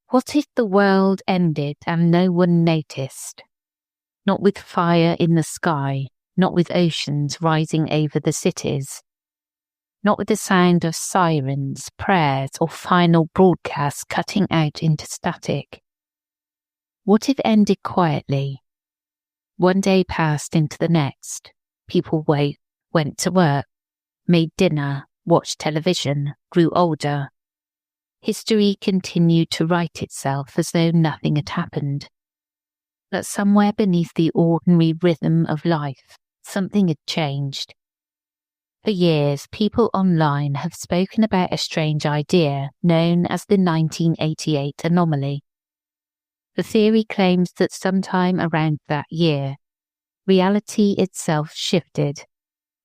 What if the world ended and no one noticed? Not with fire in the sky, not with oceans rising over the cities, not with the sound of sirens, prayers, or final broadcasts cutting out into static. What if ended quietly? One day passed into the next. People went to work, made dinner, watched television, grew older. History continued to write itself as though nothing had happened. But somewhere beneath the ordinary rhythm of life, something had changed. For years, people online have spoken about a strange idea known as the 1988 anomaly. The theory claims that sometime around that year, reality itself shifted,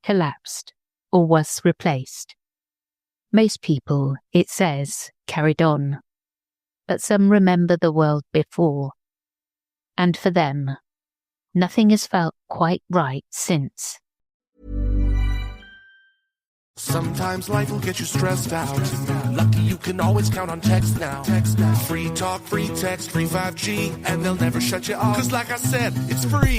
collapsed, or was replaced. Most people, it says, carried on, but some remember the world before. And for them, nothing has felt quite right since. Sometimes life will get you stressed out. Lucky you can always count on text now. Free talk, free text, free 5G, and they'll never shut you off. 'Cause like I said, it's free.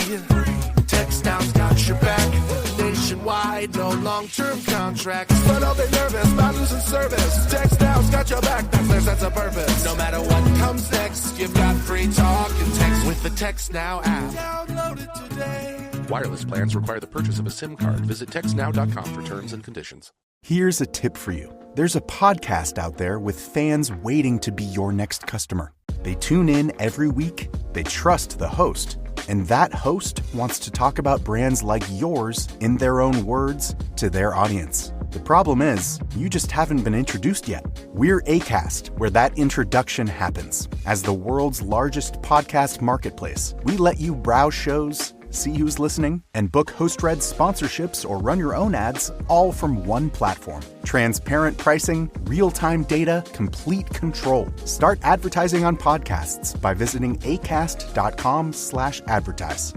Text Now's got your back. Nationwide, no long-term contracts. But all they nervous about losing service. Text Now's got your back. That's their sense of purpose. No matter what comes next, you've got free talk and text with the Text Now app. Download it today. Wireless plans require the purchase of a SIM card. Visit textnow.com for terms and conditions. Here's a tip for you. There's a podcast out there with fans waiting to be your next customer. They tune in every week, they trust the host, and that host wants to talk about brands like yours in their own words to their audience. The problem is, you just haven't been introduced yet. We're Acast, where that introduction happens. As the world's largest podcast marketplace, we let you browse shows, see who's listening, and book host-read sponsorships or run your own ads, all from one platform. Transparent pricing, real-time data, complete control. Start advertising on podcasts by visiting acast.com/advertise.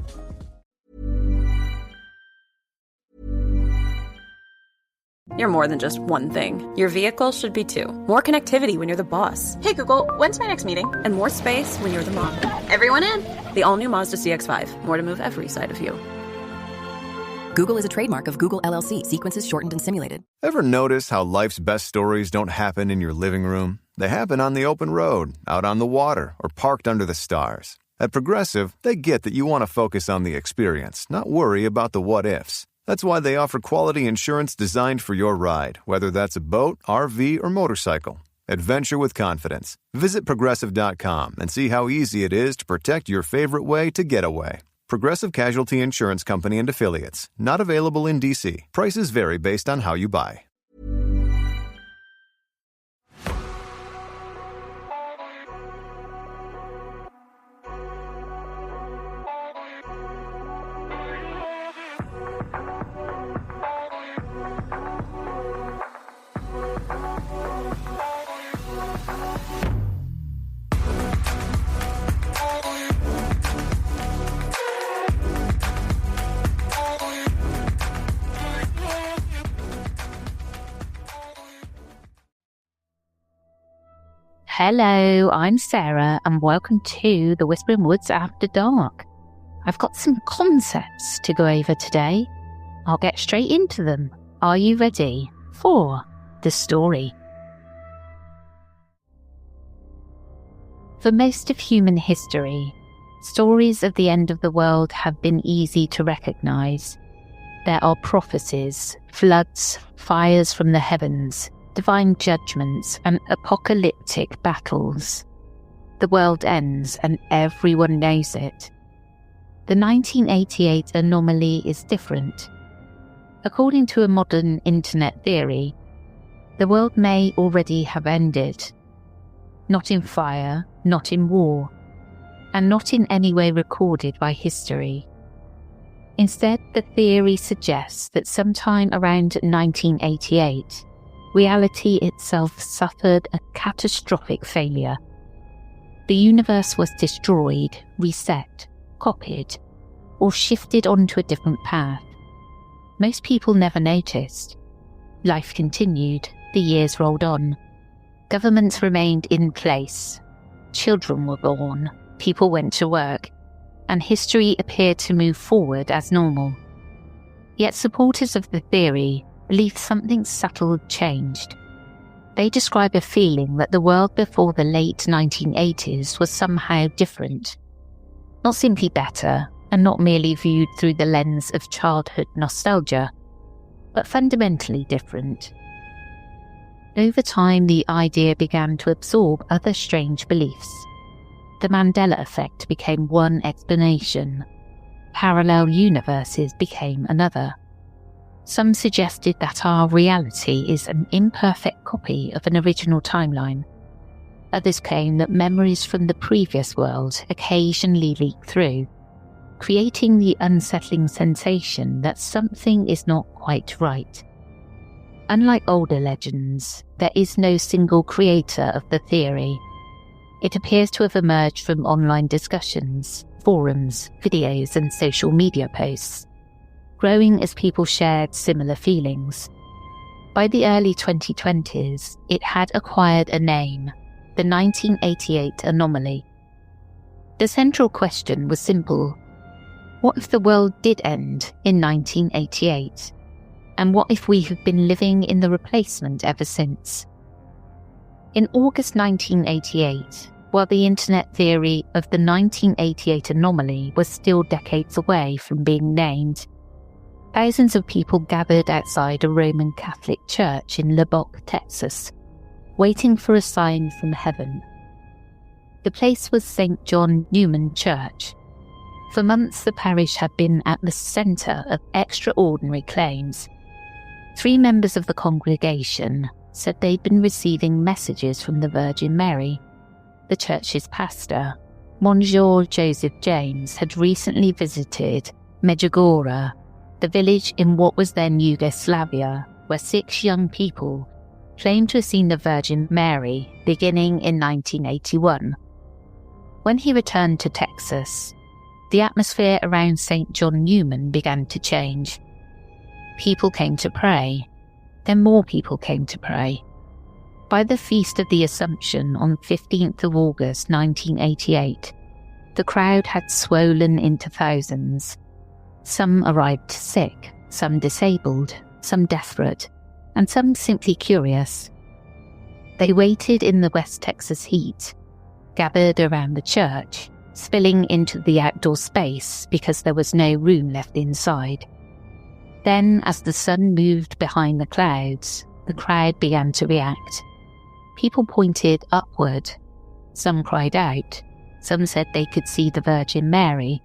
You're more than just one thing. Your vehicle should be too. More connectivity when you're the boss. Hey Google, when's my next meeting? And more space when you're the mom. Everyone in? The all-new Mazda CX-5. More to move every side of you. Google is a trademark of Google LLC. Sequences shortened and simulated. Ever notice how life's best stories don't happen in your living room? They happen on the open road, out on the water, or parked under the stars. At Progressive, they get that you want to focus on the experience, not worry about the what-ifs. That's why they offer quality insurance designed for your ride, whether that's a boat, RV, or motorcycle. Adventure with confidence. Visit Progressive.com and see how easy it is to protect your favorite way to get away. Progressive Casualty Insurance Company and Affiliates. Not available in D.C. Prices vary based on how you buy. Hello, I'm Sarah, and welcome to the Whispering Woods After Dark. I've got some concepts to go over today. I'll get straight into them. Are you ready for the story? For most of human history, stories of the end of the world have been easy to recognize. There are prophecies, floods, fires from the heavens, divine judgments, and apocalyptic battles. The world ends and everyone knows it. The 1988 anomaly is different. According to a modern internet theory, the world may already have ended. Not in fire, not in war, and not in any way recorded by history. Instead, the theory suggests that sometime around 1988, reality itself suffered a catastrophic failure. The universe was destroyed, reset, copied, or shifted onto a different path. Most people never noticed. Life continued, the years rolled on. Governments remained in place. children were born, people went to work, and history appeared to move forward as normal. Yet supporters of the theory believe something subtle had changed. They describe a feeling that the world before the late 1980s was somehow different. Not simply better, and not merely viewed through the lens of childhood nostalgia, but fundamentally different. Over time, the idea began to absorb other strange beliefs. The Mandela effect became one explanation. Parallel universes became another. Some suggested that our reality is an imperfect copy of an original timeline. Others claimed that memories from the previous world occasionally leak through, creating the unsettling sensation that something is not quite right. Unlike older legends, there is no single creator of the theory. It appears to have emerged from online discussions, forums, videos, and social media posts, growing as people shared similar feelings. By the early 2020s, it had acquired a name, the 1988 Anomaly. The central question was simple. What if the world did end in 1988? And what if we have been living in the replacement ever since? In August 1988, while the internet theory of the 1988 anomaly was still decades away from being named, thousands of people gathered outside a Roman Catholic church in Lubbock, Texas, waiting for a sign from heaven. The place was St. John Newman Church. For months, the parish had been at the centre of extraordinary claims. 3 members of the congregation said they'd been receiving messages from the Virgin Mary. The church's pastor, Monsieur Joseph James, had recently visited Medjugorje, the village in what was then Yugoslavia, where 6 young people claimed to have seen the Virgin Mary beginning in 1981. When he returned to Texas, the atmosphere around St. John Newman began to change. People came to pray. Then more people came to pray. By the Feast of the Assumption on 15th of August 1988, the crowd had swollen into thousands. Some arrived sick, some disabled, some desperate, and some simply curious. They waited in the West Texas heat, gathered around the church, spilling into the outdoor space because there was no room left inside. Then, as the sun moved behind the clouds, the crowd began to react. People pointed upward. Some cried out. Some said they could see the Virgin Mary.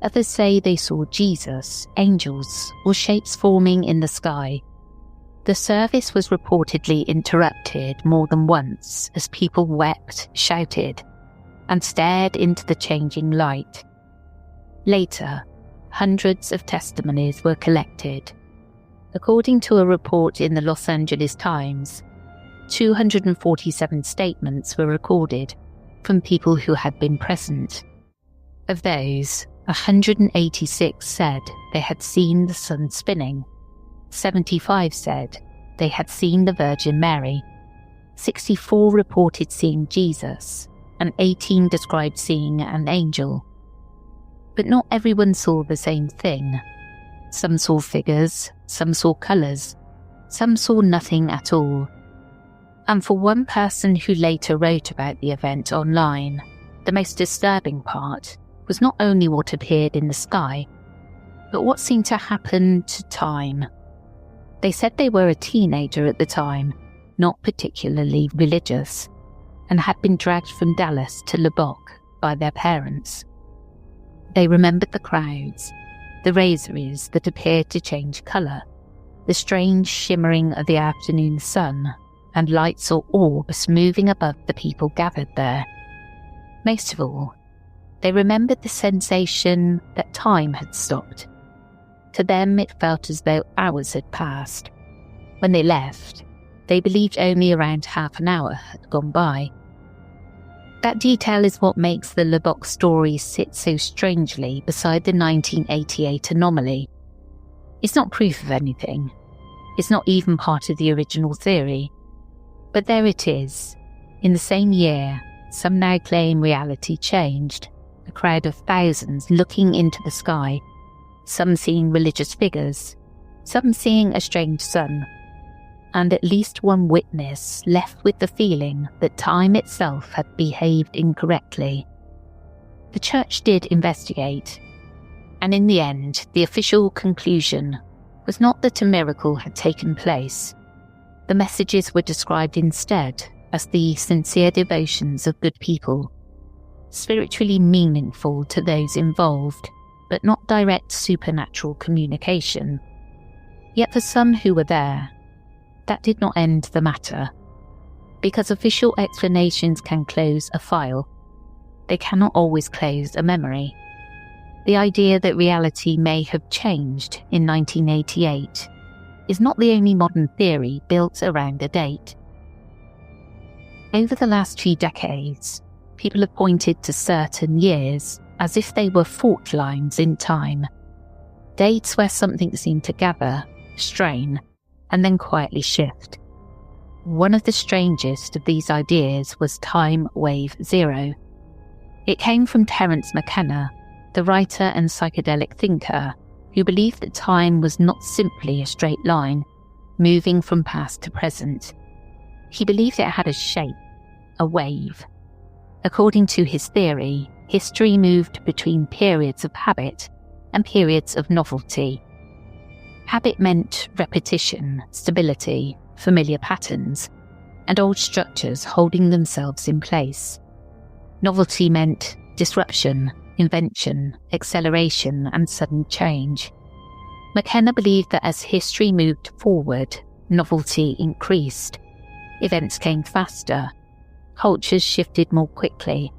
Others say they saw Jesus, angels, or shapes forming in the sky. The service was reportedly interrupted more than once as people wept, shouted, and stared into the changing light. Later, hundreds of testimonies were collected. According to a report in the Los Angeles Times, 247 statements were recorded from people who had been present. Of those, 186 said they had seen the sun spinning. 75 said they had seen the Virgin Mary. 64 reported seeing Jesus, and 18 described seeing an angel. But not everyone saw the same thing. Some saw figures, some saw colours, some saw nothing at all. And for one person who later wrote about the event online, the most disturbing part was not only what appeared in the sky, but what seemed to happen to time. They said they were a teenager at the time, not particularly religious, and had been dragged from Dallas to Lubbock by their parents. They remembered the crowds, the razories that appeared to change colour, the strange shimmering of the afternoon sun, and lights or orbs moving above the people gathered there. Most of all, they remembered the sensation that time had stopped. To them, it felt as though hours had passed. When they left, they believed only around half an hour had gone by. That detail is what makes the Lubbock story sit so strangely beside the 1988 anomaly. It's not proof of anything. It's not even part of the original theory. But there it is, in the same year, some now claim reality changed, a crowd of thousands looking into the sky, some seeing religious figures, some seeing a strange sun, and at least one witness left with the feeling that time itself had behaved incorrectly. The church did investigate, and in the end, the official conclusion was not that a miracle had taken place. The messages were described instead as the sincere devotions of good people, spiritually meaningful to those involved, but not direct supernatural communication. Yet for some who were there, that did not end the matter. Because official explanations can close a file, they cannot always close a memory. The idea that reality may have changed in 1988 is not the only modern theory built around a date. Over the last few decades, people have pointed to certain years as if they were fault lines in time, dates where something seemed to gather, strain, and then quietly shift. One of the strangest of these ideas was time wave zero. It came from Terence McKenna, the writer and psychedelic thinker who believed that time was not simply a straight line, moving from past to present. He believed it had a shape, a wave. According to his theory, history moved between periods of habit and periods of novelty. Habit meant repetition, stability, familiar patterns, and old structures holding themselves in place. Novelty meant disruption, invention, acceleration, and sudden change. McKenna believed that as history moved forward, novelty increased. Events came faster. Cultures shifted more quickly.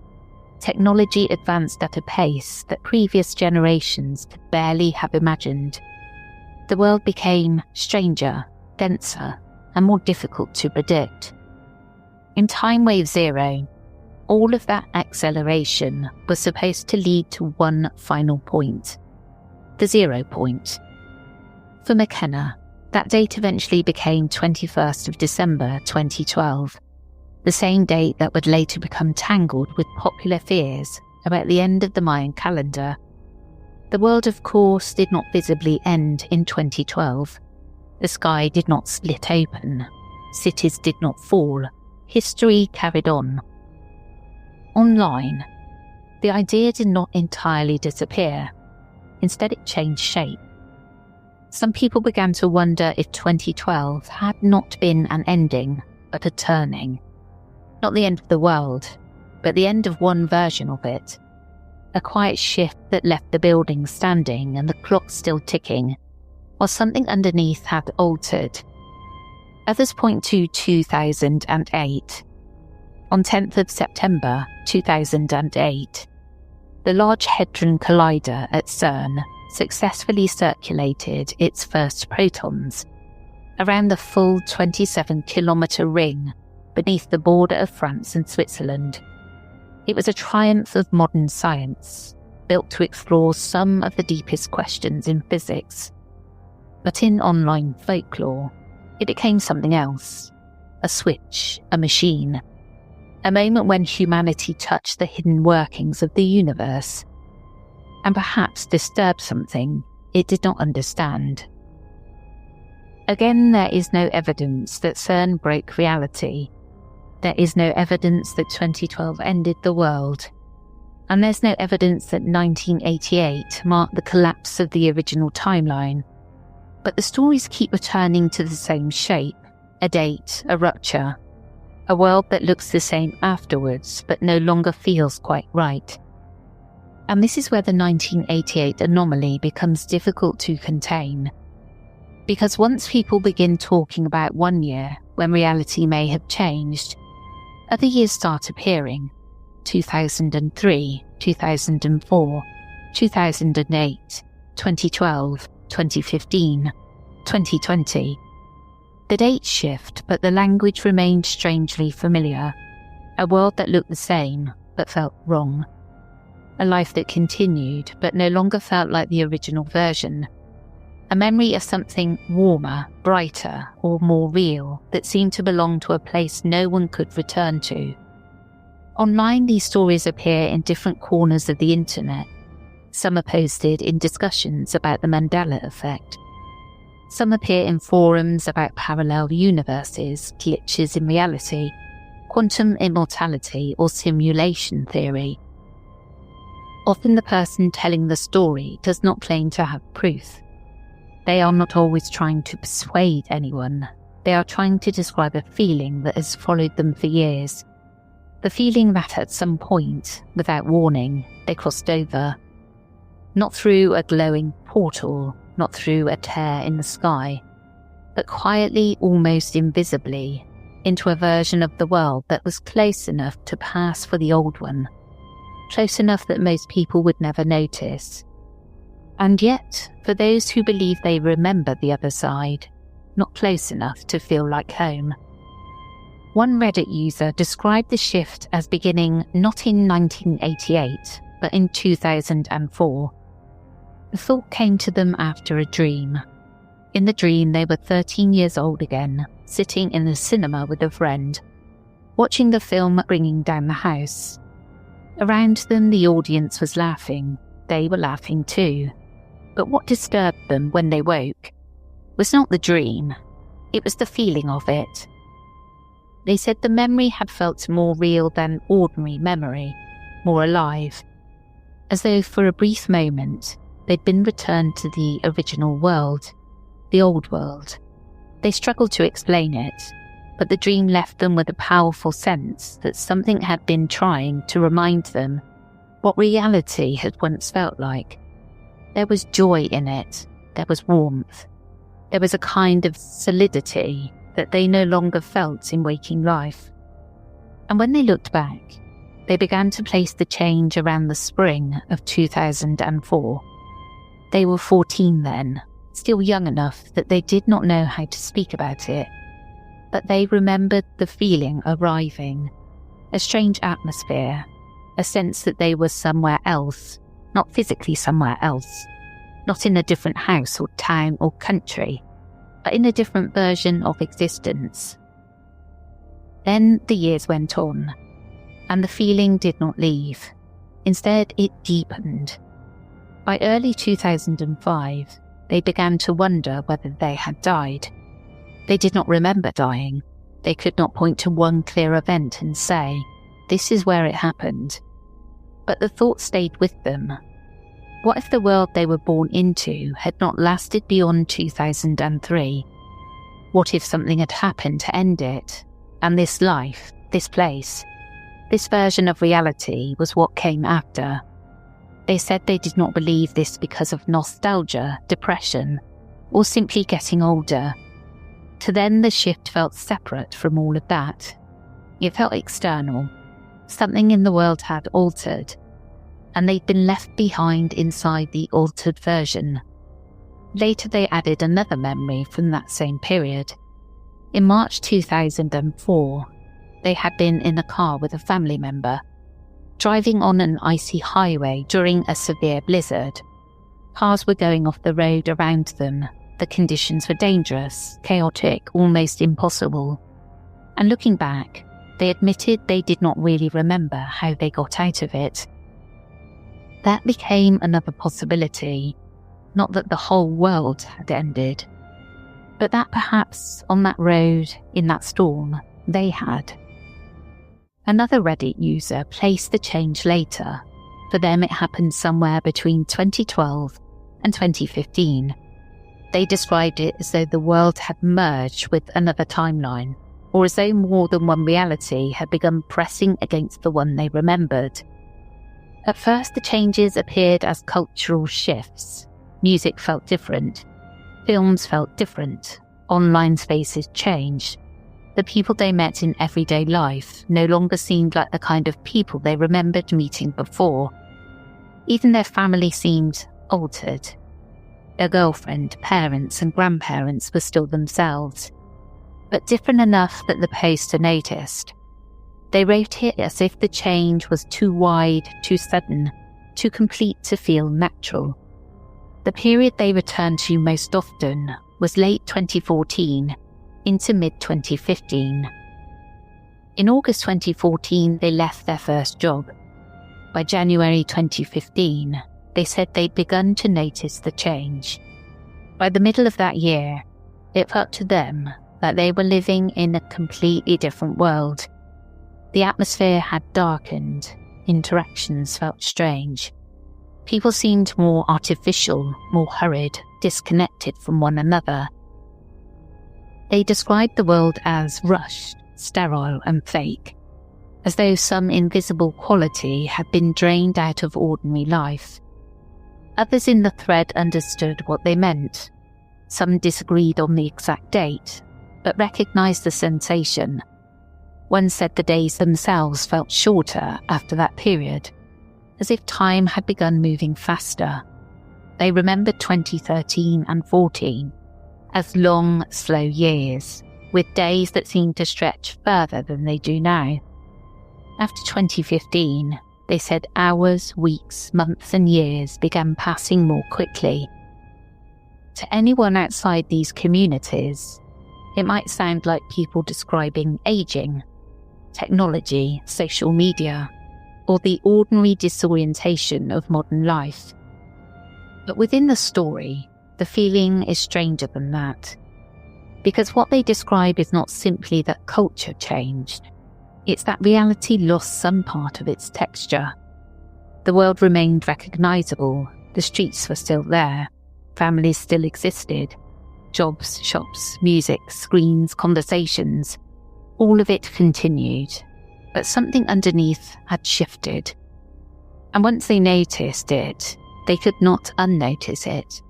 Technology advanced at a pace that previous generations could barely have imagined. The world became stranger, denser, and more difficult to predict. In time wave zero, all of that acceleration was supposed to lead to one final point, the 0 point. For McKenna, that date eventually became 21st of December 2012, the same date that would later become tangled with popular fears about the end of the Mayan calendar. The world, of course, did not visibly end in 2012. The sky did not split open. Cities did not fall. History carried on. Online, the idea did not entirely disappear. Instead, it changed shape. Some people began to wonder if 2012 had not been an ending, but a turning. Not the end of the world, but the end of one version of it. A quiet shift that left the building standing and the clock still ticking, while something underneath had altered. Others point to 2008. On 10th of September 2008, the Large Hadron Collider at CERN successfully circulated its first protons around the full 27-kilometre ring beneath the border of France and Switzerland. It was a triumph of modern science, built to explore some of the deepest questions in physics. But in online folklore, it became something else. A switch, a machine. A moment when humanity touched the hidden workings of the universe, and perhaps disturbed something it did not understand. Again, there is no evidence that CERN broke reality. There is no evidence that 2012 ended the world. And there's no evidence that 1988 marked the collapse of the original timeline. But the stories keep returning to the same shape, a date, a rupture, a world that looks the same afterwards but no longer feels quite right. And this is where the 1988 anomaly becomes difficult to contain. Because once people begin talking about one year when reality may have changed, other years start appearing. 2003, 2004, 2008, 2012, 2015, 2020. The dates shift, but the language remained strangely familiar. A world that looked the same, but felt wrong. A life that continued, but no longer felt like the original version. A memory of something warmer, brighter, or more real that seemed to belong to a place no one could return to. Online, these stories appear in different corners of the internet. Some are posted in discussions about the Mandela effect. Some appear in forums about parallel universes, glitches in reality, quantum immortality, or simulation theory. Often the person telling the story does not claim to have proof. They are not always trying to persuade anyone. They are trying to describe a feeling that has followed them for years. The feeling that at some point, without warning, they crossed over. Not through a glowing portal, not through a tear in the sky, but quietly, almost invisibly, into a version of the world that was close enough to pass for the old one, close enough that most people would never notice. And yet, for those who believe they remember the other side, not close enough to feel like home. One Reddit user described the shift as beginning not in 1988, but in 2004. The thought came to them after a dream. In the dream, they were 13 years old again, sitting in the cinema with a friend, watching the film Bringing Down the House. Around them, the audience was laughing. They were laughing too. But what disturbed them when they woke was not the dream. It was the feeling of it. They said the memory had felt more real than ordinary memory, more alive, as though for a brief moment they'd been returned to the original world, the old world. They struggled to explain it, but the dream left them with a powerful sense that something had been trying to remind them what reality had once felt like. There was joy in it, there was warmth, there was a kind of solidity that they no longer felt in waking life. And when they looked back, they began to place the change around the spring of 2004. They were 14 then, still young enough that they did not know how to speak about it, but they remembered the feeling arriving, a strange atmosphere, a sense that they were somewhere else, not physically somewhere else, not in a different house or town or country, but in a different version of existence. Then the years went on, and the feeling did not leave. Instead, it deepened. By early 2005, they began to wonder whether they had died. They did not remember dying. They could not point to one clear event and say, this is where it happened. But the thought stayed with them. What if the world they were born into had not lasted beyond 2003? What if something had happened to end it, and this life, this place, this version of reality was what came after? They said they did not believe this because of nostalgia, depression, or simply getting older. To them, the shift felt separate from all of that. It felt external. Something in the world had altered, and they'd been left behind inside the altered version. Later they added another memory from that same period. In March 2004, they had been in a car with a family member, driving on an icy highway during a severe blizzard. Cars were going off the road around them. The conditions were dangerous, chaotic, almost impossible. And looking back, they admitted they did not really remember how they got out of it. That became another possibility. Not that the whole world had ended, but that perhaps on that road, in that storm, they had. Another Reddit user placed the change later. For them, it happened somewhere between 2012 and 2015. They described it as though the world had merged with another timeline, or as though more than one reality had begun pressing against the one they remembered. At first, the changes appeared as cultural shifts. Music felt different. Films felt different. Online spaces changed. The people they met in everyday life no longer seemed like the kind of people they remembered meeting before. Even their family seemed altered. Their girlfriend, parents and grandparents were still themselves, but different enough that the poster noticed. They wrote it as if the change was too wide, too sudden, too complete to feel natural. The period they returned to most often was late 2014 into mid-2015. In August 2014, they left their first job. By January 2015, they said they'd begun to notice the change. By the middle of that year, it felt to them that they were living in a completely different world. The atmosphere had darkened, interactions felt strange. People seemed more artificial, more hurried, disconnected from one another. They described the world as rushed, sterile and fake, as though some invisible quality had been drained out of ordinary life. Others in the thread understood what they meant. Some disagreed on the exact date, but recognised the sensation. One said the days themselves felt shorter after that period, as if time had begun moving faster. They remembered 2013 and 14 as long, slow years, with days that seemed to stretch further than they do now. After 2015, they said hours, weeks, months and years began passing more quickly. To anyone outside these communities, it might sound like people describing aging, technology, social media, or the ordinary disorientation of modern life. But within the story, the feeling is stranger than that. Because what they describe is not simply that culture changed. It's that reality lost some part of its texture. The world remained recognisable, the streets were still there, families still existed, jobs, shops, music, screens, conversations, all of it continued, but something underneath had shifted. And once they noticed it, they could not unnotice it.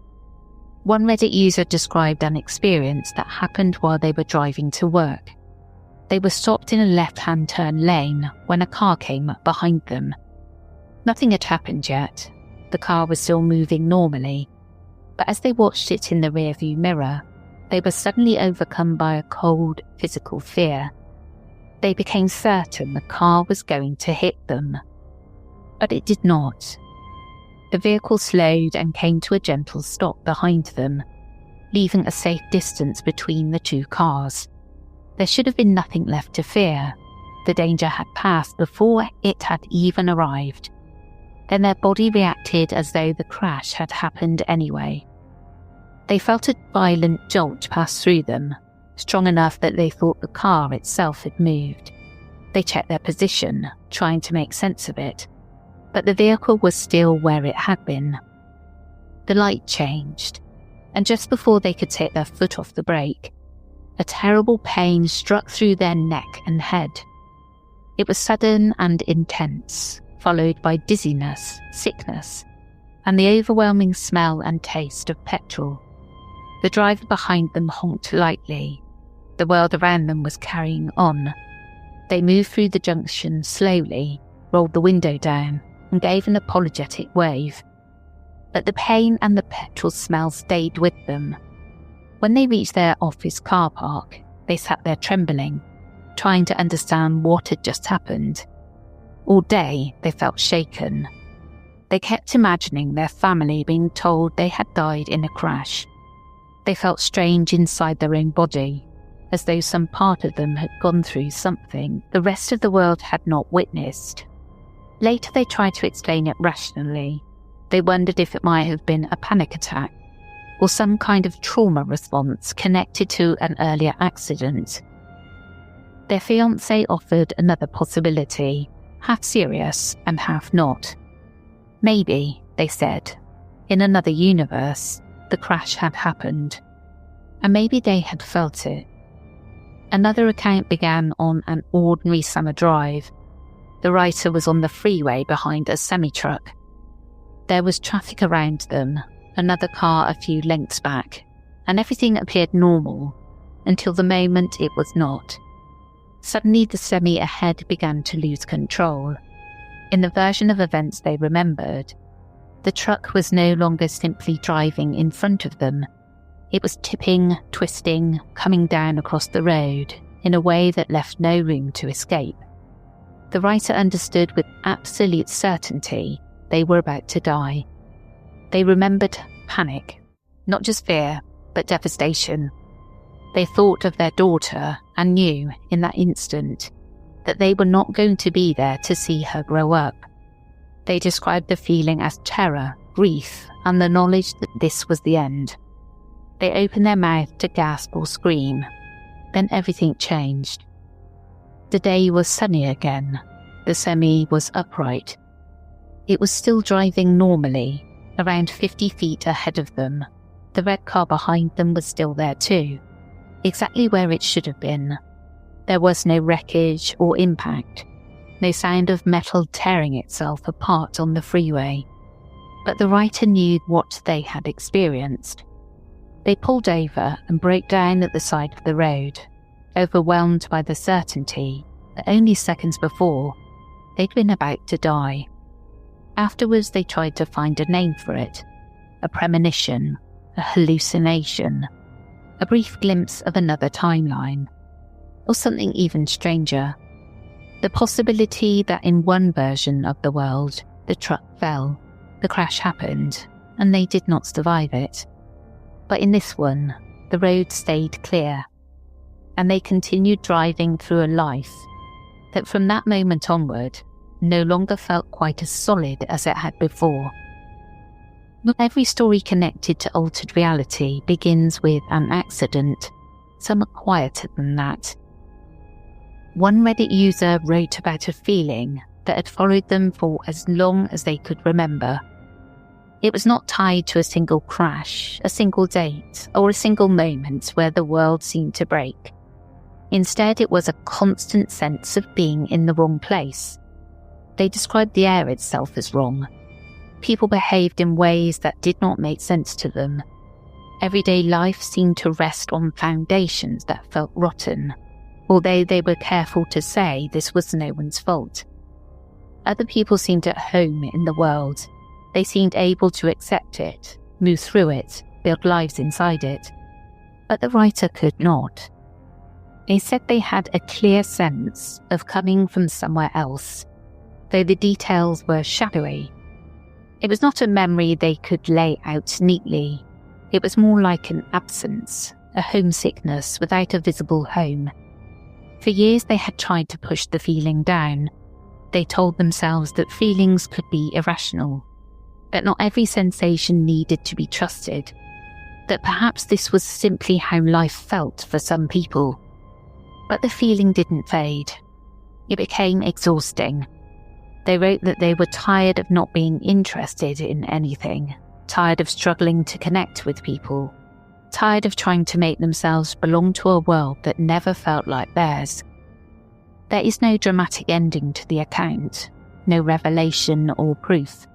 One Reddit user described an experience that happened while they were driving to work. They were stopped in a left-hand turn lane when a car came up behind them. Nothing had happened yet. The car was still moving normally. But as they watched it in the rearview mirror, they were suddenly overcome by a cold, physical fear. They became certain the car was going to hit them. But it did not. The vehicle slowed and came to a gentle stop behind them, leaving a safe distance between the two cars. There should have been nothing left to fear. The danger had passed before it had even arrived. Then their body reacted as though the crash had happened anyway. They felt a violent jolt pass through them, strong enough that they thought the car itself had moved. They checked their position, trying to make sense of it, but the vehicle was still where it had been. The light changed, and just before they could take their foot off the brake, a terrible pain struck through their neck and head. It was sudden and intense, followed by dizziness, sickness, and the overwhelming smell and taste of petrol. The driver behind them honked lightly. The world around them was carrying on. They moved through the junction slowly, rolled the window down, and gave an apologetic wave. But the pain and the petrol smell stayed with them. When they reached their office car park, they sat there trembling, trying to understand what had just happened. All day, they felt shaken. They kept imagining their family being told they had died in a crash. They felt strange inside their own body, as though some part of them had gone through something the rest of the world had not witnessed. Later, they tried to explain it rationally. They wondered if it might have been a panic attack, or some kind of trauma response connected to an earlier accident. Their fiancé offered another possibility, half serious and half not. Maybe, they said, in another universe, the crash had happened, and maybe they had felt it. Another account began on an ordinary summer drive. The writer was on the freeway behind a semi-truck. There was traffic around them, another car a few lengths back, and everything appeared normal, until the moment it was not. Suddenly the semi ahead began to lose control. In the version of events they remembered, the truck was no longer simply driving in front of them. It was tipping, twisting, coming down across the road in a way that left no room to escape. The writer understood with absolute certainty they were about to die. They remembered panic, not just fear, but devastation. They thought of their daughter and knew, in that instant, that they were not going to be there to see her grow up. They described the feeling as terror, grief, and the knowledge that this was the end. They opened their mouth to gasp or scream. Then everything changed. The day was sunny again. The semi was upright. It was still driving normally, around 50 feet ahead of them. The red car behind them was still there too, exactly where it should have been. There was no wreckage or impact, no sound of metal tearing itself apart on the freeway. But the writer knew what they had experienced. They pulled over and broke down at the side of the road, overwhelmed by the certainty that only seconds before they'd been about to die. Afterwards, they tried to find a name for it, a premonition, a hallucination, a brief glimpse of another timeline, or something even stranger. The possibility that in one version of the world, the truck fell, the crash happened, and they did not survive it. But in this one, the road stayed clear, and they continued driving through a life that from that moment onward no longer felt quite as solid as it had before. Not every story connected to altered reality begins with an accident. Some are quieter than that. One Reddit user wrote about a feeling that had followed them for as long as they could remember. It was not tied to a single crash, a single date, or a single moment where the world seemed to break. Instead, it was a constant sense of being in the wrong place. They described the air itself as wrong. People behaved in ways that did not make sense to them. Everyday life seemed to rest on foundations that felt rotten, although they were careful to say this was no one's fault. Other people seemed at home in the world. They seemed able to accept it, move through it, build lives inside it. But the writer could not. They said they had a clear sense of coming from somewhere else, though the details were shadowy. It was not a memory they could lay out neatly. It was more like an absence, a homesickness without a visible home. For years they had tried to push the feeling down. They told themselves that feelings could be irrational, that not every sensation needed to be trusted, that perhaps this was simply how life felt for some people. But the feeling didn't fade. It became exhausting. They wrote that they were tired of not being interested in anything, tired of struggling to connect with people, tired of trying to make themselves belong to a world that never felt like theirs. There is no dramatic ending to the account, no revelation or proof.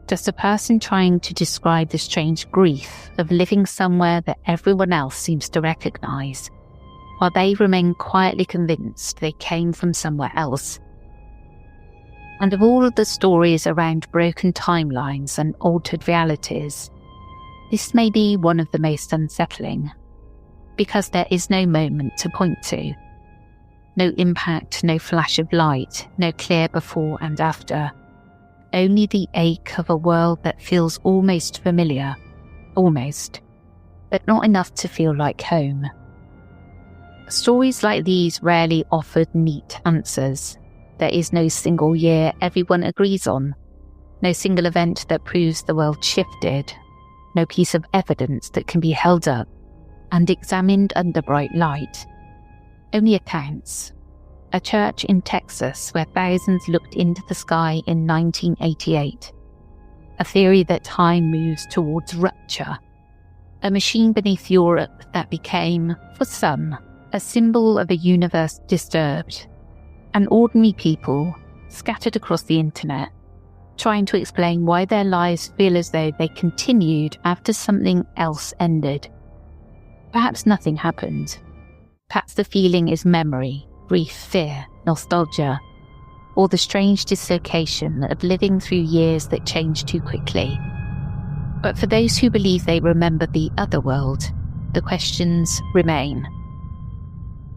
Just a person trying to describe the strange grief of living somewhere that everyone else seems to recognise, while they remain quietly convinced they came from somewhere else. And of all of the stories around broken timelines and altered realities, this may be one of the most unsettling, because there is no moment to point to. No impact, no flash of light, no clear before and after. Only the ache of a world that feels almost familiar, almost, but not enough to feel like home. Stories like these rarely offered neat answers. There is no single year everyone agrees on, no single event that proves the world shifted, no piece of evidence that can be held up and examined under bright light. Only accounts. A church in Texas where thousands looked into the sky in 1988. A theory that time moves towards rupture. A machine beneath Europe that became, for some, a symbol of a universe disturbed. And ordinary people, scattered across the internet, trying to explain why their lives feel as though they continued after something else ended. Perhaps nothing happened. Perhaps the feeling is memory, grief, fear, nostalgia, or the strange dislocation of living through years that change too quickly. But for those who believe they remember the other world, the questions remain.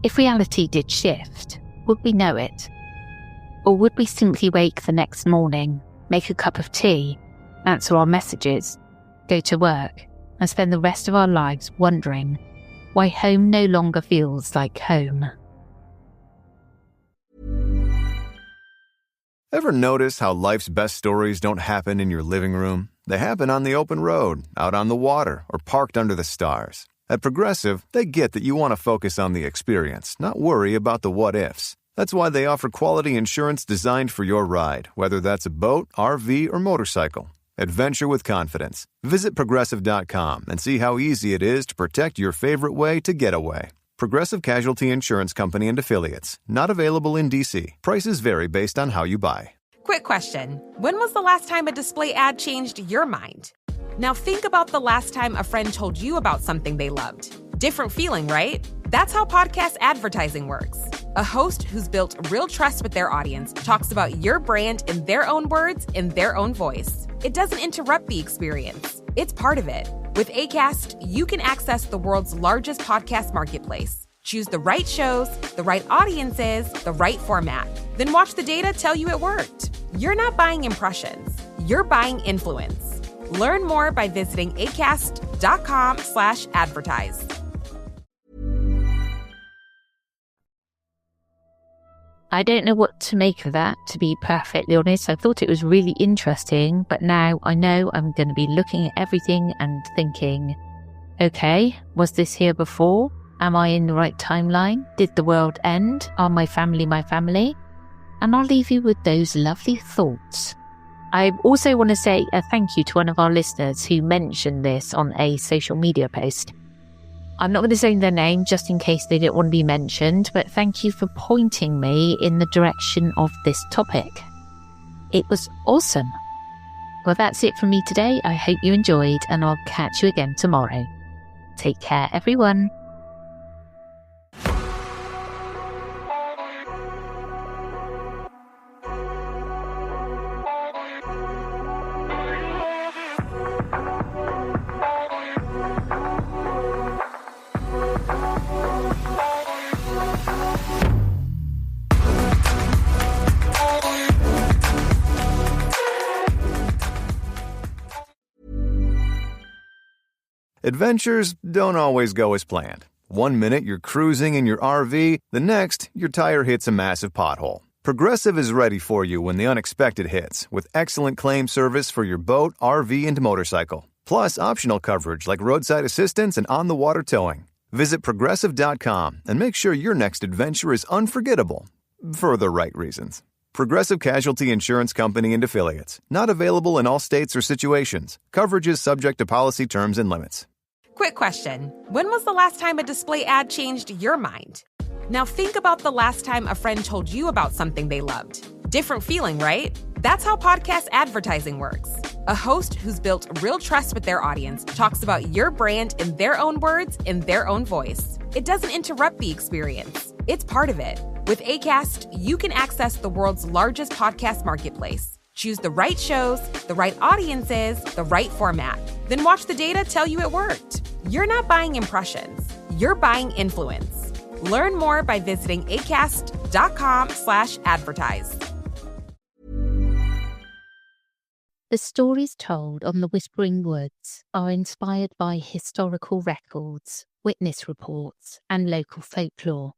If reality did shift, would we know it? Or would we simply wake the next morning, make a cup of tea, answer our messages, go to work, and spend the rest of our lives wondering why home no longer feels like home? Ever notice how life's best stories don't happen in your living room? They happen on the open road, out on the water, or parked under the stars. At Progressive, they get that you want to focus on the experience, not worry about the what-ifs. That's why they offer quality insurance designed for your ride, whether that's a boat, RV, or motorcycle. Adventure with confidence. Visit Progressive.com and see how easy it is to protect your favorite way to get away. Progressive Casualty Insurance Company and Affiliates. Not available in D.C. Prices vary based on how you buy. Quick question. When was the last time a display ad changed your mind? Now think about the last time a friend told you about something they loved. Different feeling, right? That's how podcast advertising works. A host who's built real trust with their audience talks about your brand in their own words, in their own voice. It doesn't interrupt the experience. It's part of it. With Acast, you can access the world's largest podcast marketplace. Choose the right shows, the right audiences, the right format. Then watch the data tell you it worked. You're not buying impressions. You're buying influence. Learn more by visiting acast.com/advertise. I don't know what to make of that, to be perfectly honest. I thought it was really interesting, but now I know I'm going to be looking at everything and thinking, okay, was this here before? Am I in the right timeline? Did the world end? Are my family my family? And I'll leave you with those lovely thoughts. I also want to say a thank you to one of our listeners who mentioned this on a social media post. I'm not going to say their name just in case they didn't want to be mentioned, but thank you for pointing me in the direction of this topic. It was awesome. Well, that's it from me today. I hope you enjoyed, and I'll catch you again tomorrow. Take care, everyone. Adventures don't always go as planned. One minute you're cruising in your RV, the next your tire hits a massive pothole. Progressive is ready for you when the unexpected hits, with excellent claim service for your boat, RV, and motorcycle. Plus optional coverage like roadside assistance and on-the-water towing. Visit Progressive.com and make sure your next adventure is unforgettable, for the right reasons. Progressive Casualty Insurance Company and Affiliates. Not available in all states or situations. Coverage is subject to policy terms and limits. Quick question. When was the last time a display ad changed your mind? Now think about the last time a friend told you about something they loved. Different feeling, right? That's how podcast advertising works. A host who's built real trust with their audience talks about your brand in their own words, in their own voice. It doesn't interrupt the experience. It's part of it. With Acast, you can access the world's largest podcast marketplace. Choose the right shows, the right audiences, the right format. Then watch the data tell you it worked. You're not buying impressions. You're buying influence. Learn more by visiting acast.com/advertise. The stories told on the Whispering Woods are inspired by historical records, witness reports, and local folklore.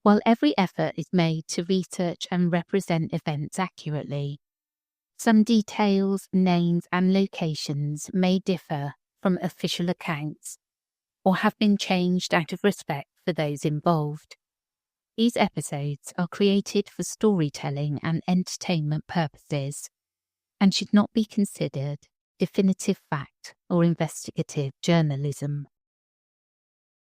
While every effort is made to research and represent events accurately, some details, names, and locations may differ from official accounts or have been changed out of respect for those involved. These episodes are created for storytelling and entertainment purposes and should not be considered definitive fact or investigative journalism.